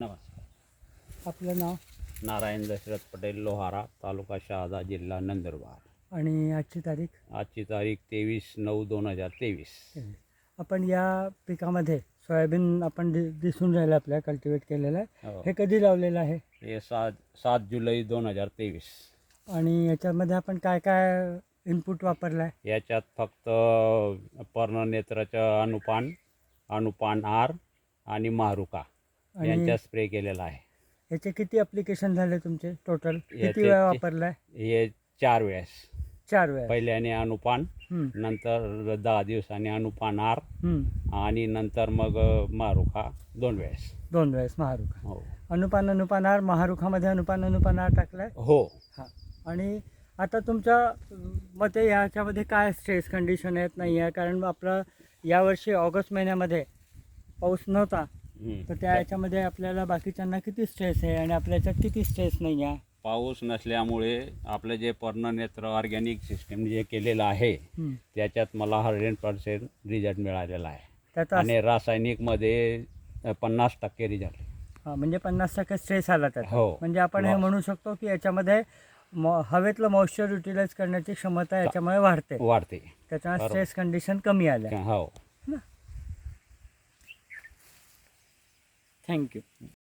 नमस्कार. आपलं नाव नारायण दशरथ पटेल, लोहारा, तालुका शहादा, जिल्हा नंदुरबार. आणि आजची तारीख. आजची तारीख 23/9/2023. आपण या पिकामध्ये सोयाबीन आपण दिसून राहिलं आपल्या कल्टिवेट केलेलं आहे. हो. हे कधी लावलेलं आहे हे 7 जुलै 2023. आणि याच्यामध्ये आपण काय काय इनपुट वापरलं आहे? याच्यात फक्त पर्णनेत्राचं अनुपान आर आणि मारुका आणि यांचा स्प्रे केलेला आहे. याचे किती ॲप्लिकेशन झाले तुमचे टोटल? किती याचे वेळा वापरलं आहे? हे 4 वेळेस. 4 वेळा. पहिल्याने अनुपान, हं, नंतर 10 दिवसांनी अनुपान आर हं. आणि नंतर मग मारुका 2 वेळेस. 2 वेळेस महारुखा. हो अनुपानार महारुखामध्ये अनुपानार टाकलं आहे. हो. हां. आणि आता तुमच्या मते याच्यामध्ये काय स्ट्रेस कंडिशन येत नाही आहे? कारण आपलं यावर्षी ऑगस्ट महिन्यामध्ये पाऊस नव्हता, तर त्या याच्यामध्ये आपल्याला बाकीच्यांना किती स्ट्रेस आहे आणि आपल्या याच्यात किती स्ट्रेस नाही आहे? पाऊस नसल्यामुळे आपलं जे पर्णनेत्र ऑर्गॅनिक सिस्टीम जे केलेलं आहे हं. त्याच्यात मला 100% रिझल्ट मिळालेला आहे. त्याचा आणि रासायनिकमध्ये 50% रिझल्ट. हां, म्हणजे 50% स्ट्रेस आला त्याचा. हो. म्हणजे आपण हे म्हणू शकतो की याच्यामध्ये हवेतलं मॉइश्चर युटिलाइज करण्याची क्षमता याच्यामुळे वाढते. त्याच्यामुळे बरोबर. स्ट्रेस कंडिशन कमी आल्या. हो. थँक्यू.